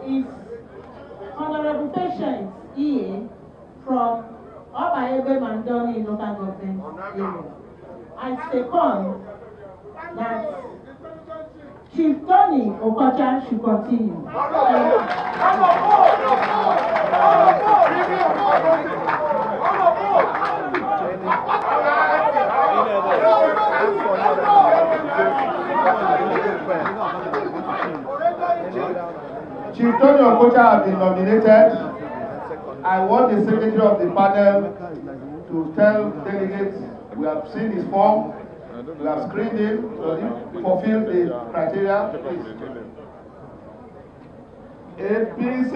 is Honorable Patience EA from Oba Mandoni local government area. I second that Chief Tony Okocha should continue. Chief Tony Okocha has been nominated. I want the secretary of the panel to tell delegates we have seen his form, we have screened him, to fulfill the criteria. APC!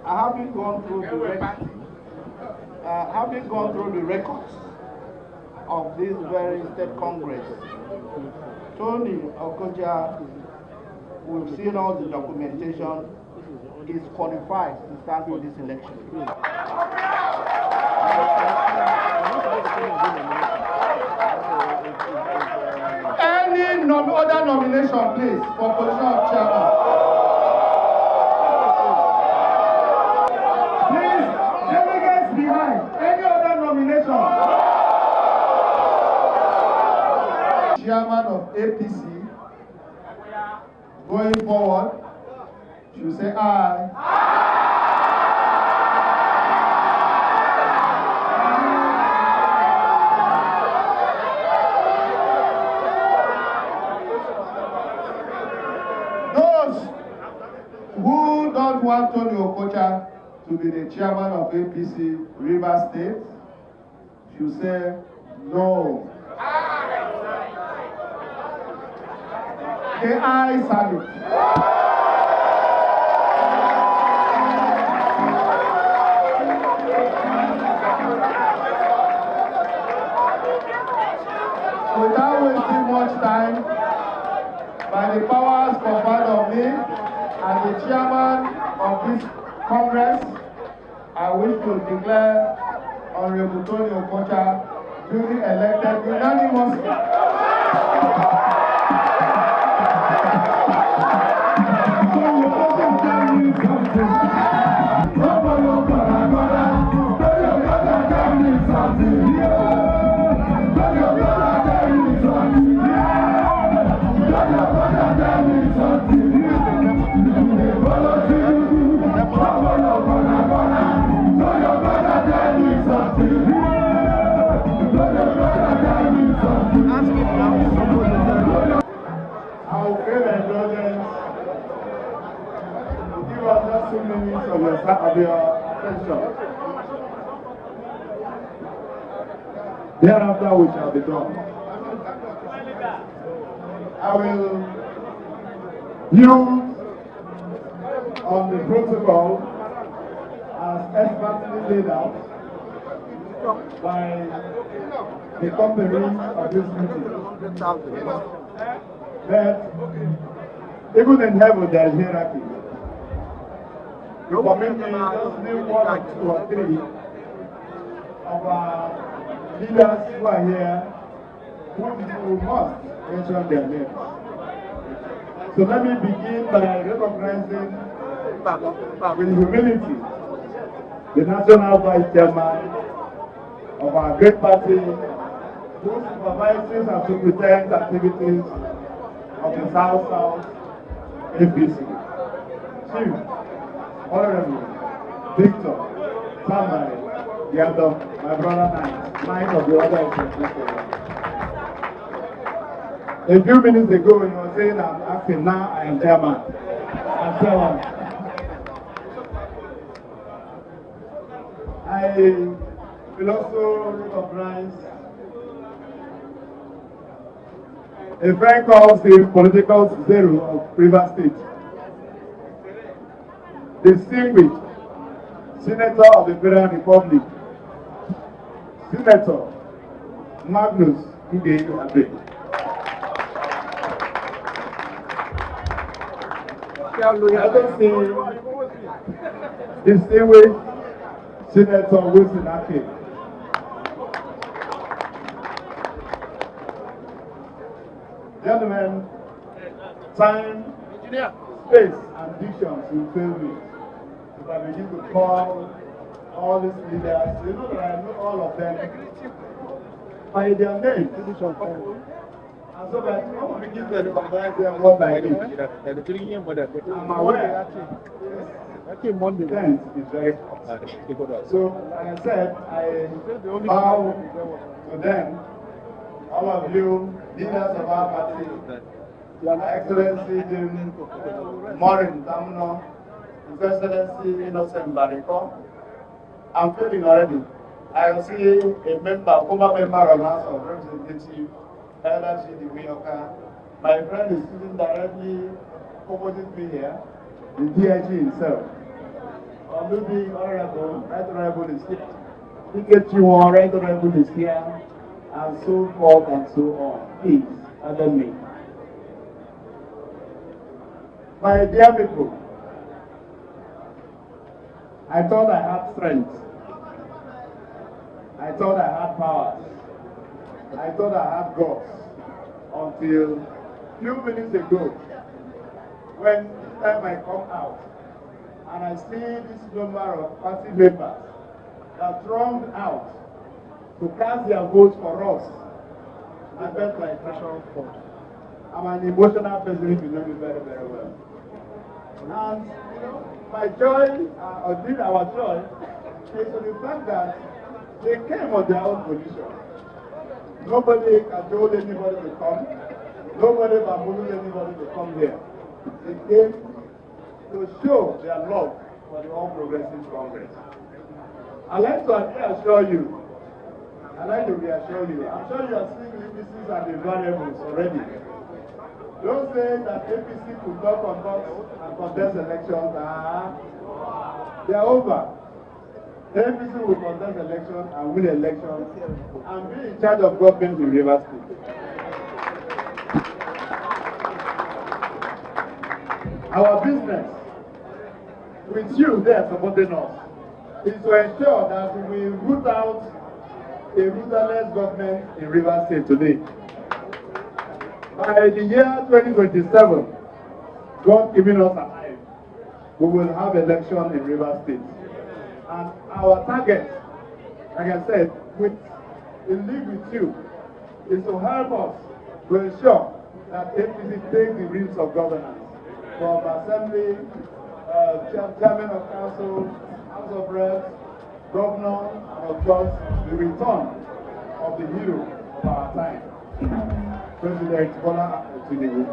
Having gone through the records of this very state congress, Tony Okocha, we've seen all the documentation, is qualified to stand for this election. Any other nomination, please, for position of chairman. Please, delegates behind. Any other nomination? Chairman of APC, going forward, should say aye. Those who don't want Tony Okocha to be the chairman of APC Rivers State should say no. The ayes have it. Without wasting much time, by the powers conferred on me as the chairman of this Congress, I wish to declare Honorable Tony Okocha duly elected unanimously. I'll feel indulgence to give us just 2 minutes of your attention. Thereafter, we shall be done. I will use on the protocol as expertly laid out by the company of this meeting. That even in heaven there is hierarchy. You permit me just name 1 or 2 or 3 of our leaders who are here who must mention their names. So let me begin by recognizing with humility the National Vice Chairman of our great party who supervises and superintends activities of the South APC. Chief, Honorable Victor, Samari, the other, my brother nine of the other is a few minutes ago when you were saying I'm acting, now I am chairman. I'm chairman. I will also recognize a friend called the political zero of Rivers State, distinguished Senator of the Federal Republic, Senator Magnus Ide. I don't see distinguished Senator Wilson Ake. Gentlemen, time space and dictions will fail me. If I begin to call all these leaders, you know that I know all of them by their names. And so that I will begin to recognize them one by one. I'm aware event is very important. So, like I said, I bow to them, all of you, leaders of our party, Your Excellency Jim Morin Tamno, His Excellency Innocent Bariko. I'm feeling already. I see a member, former member of House of Representatives, Elder G. Wioka. My friend is sitting directly opposite me here, the DIG himself. Olubi Honorable, Right Honorable is here. Ikechiwon, Right Honorable is here, and so forth and so on. Please, pardon me. My dear people, I thought I had strength. I thought I had powers. I thought I had guts until a few minutes ago, when time I come out and I see this number of party members that thronged out to cast their votes for us. I felt like pressure fought. I'm an emotional person, if you know me very, very well. And you know, my joy, or our joy, is to the fact that they came on their own position. Nobody cajoled anybody to come. Nobody bamboozled anybody to come here. They came to show their love for the All Progressive Congress. I'd like to reassure you. I'm sure you are seeing APCs and the variables already. Don't say that APC could not conduct and contest elections. They are over. The APC will contest elections and win elections and be in charge of government in Rivers State. Our business with you there supporting us is to ensure that we root out a rudderless government in Rivers State today. By the year 2027, God giving us a life, we will have election in Rivers State. And our target, like I said, in league with you, is to help us to ensure that APC takes the reins of governance from Assembly, Chairman of Council, House of Reps, Governor, and of course, the return of the hero of our time, President Bola Tinubu.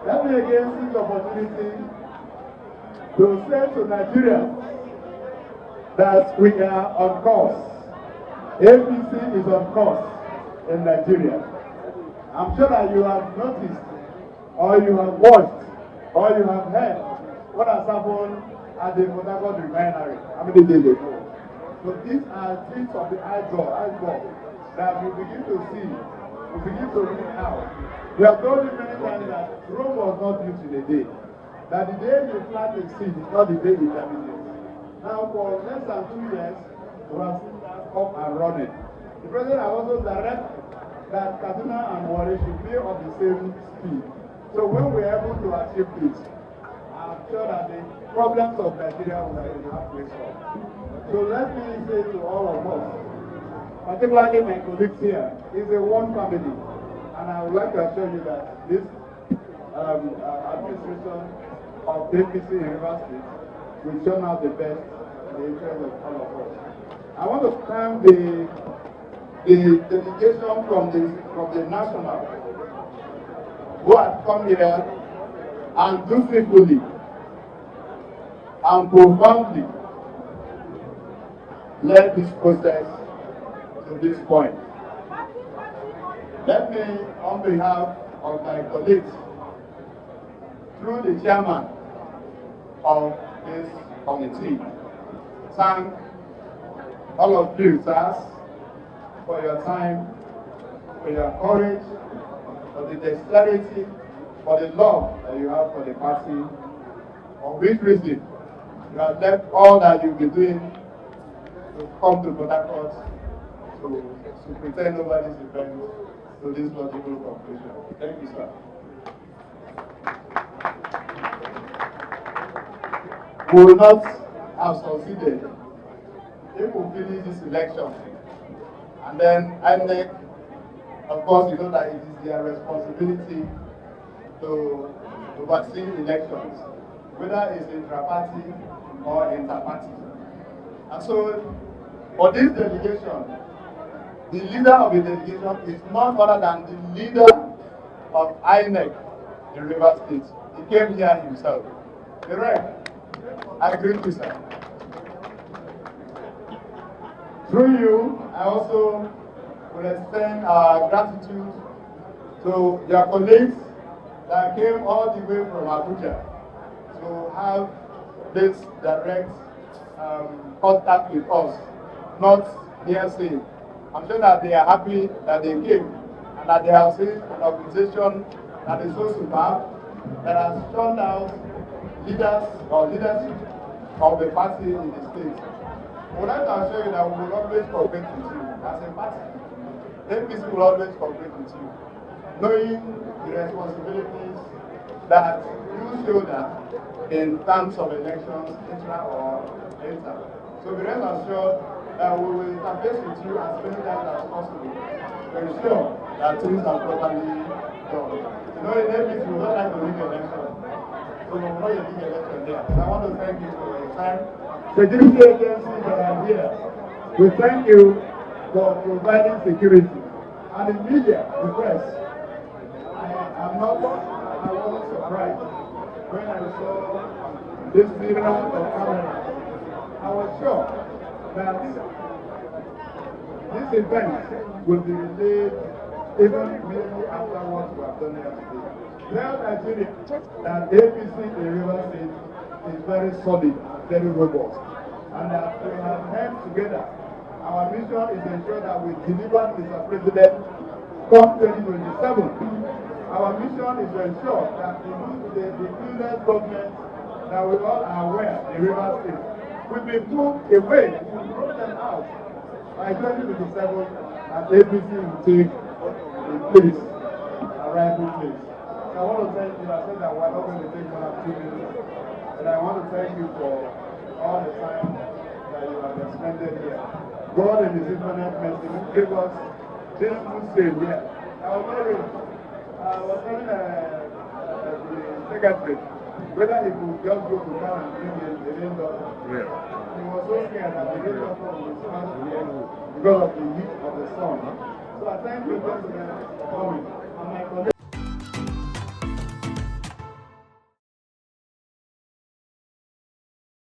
Let me again seize the opportunity to say to Nigeria that we are on course. APC is on course in Nigeria. I'm sure that you have noticed, or you have watched, or you have heard what has happened at the Port Harcourt refinery. How many days ago? So these are things of the iceberg that we begin to see, we begin to read out. We have told you many times that Rome was not built in a day. That the day you plant a seed is not the day you germinate. Now for less than 2 years, we have seen that up and running. The president has also directed that Kaduna and Warri should be on the same speed. So when we are able to achieve this, I'm sure that the problems of Nigeria will have to solve. So let me say to all of us, particularly my colleagues here, is a one family. And I would like to assure you that this administration of APC in Rivers State will turn out the best in the interest of all of us. I want to thank the delegation from the national who have come here and dutifully and profoundly led this process to this point. Let me, on behalf of my colleagues, through the chairman of this committee, thank all of you, sirs, for your time, for your courage, for the dexterity, for the love that you have for the party, for which reason you have left all that you've been doing to come to Port Harcourt to pretend over this event to this logical conclusion. Thank you, sir. we will not have succeeded if we finish this election. And then INEC, of course, you know that it is their responsibility to oversee elections, whether it's intra-party or inter-party. And so, for this delegation, the leader of the delegation is none other than the leader of INEC in Rivers State. He came here himself. Correct? I agree with sir. Through you, I also will extend our gratitude to your colleagues that came all the way from Abuja to have this direct contact with us, not hearsay. I'm sure that they are happy that they came and that they have seen an organization that is so superb, that has turned out leaders or leadership of the party in the state. I would like to assure you that we will always cooperate with you as a party. APC will always cooperate with you, knowing the responsibilities that you shoulder in terms of elections, intra or inter. So be rest assured that we will interface with you as many times as possible to ensure that things are properly done. You know, in APC, we don't like to rig election. So we will not rig election there. So I want to thank you for your time. Security agencies that are here, we thank you for providing security. And the media, the press, I wasn't surprised when I saw this million of cameras. I was sure that this event will be relayed even immediately after what we have done here today. Tell Nigeria that APC in Rivers State is very solid, very robust, and that we have held together. Our mission is to ensure that we deliver Mr. President come 2027. Our mission is to ensure that the previous government that we all are aware in Rivers State will be put away, will roll them out by 2027, and APC will take the place, a rightful place. So I want to thank you. I said that we're not going to take more than 2 minutes, but I want to thank you for all the time that you have expended here. God in His infinite mercy gave us this good sale here. I was telling the secretary whether he could just go to town and bring the rain doctor. Yeah. He was so scared that the rain doctor would smash here because of the heat of the sun. So I thank you, gentlemen, for coming. And my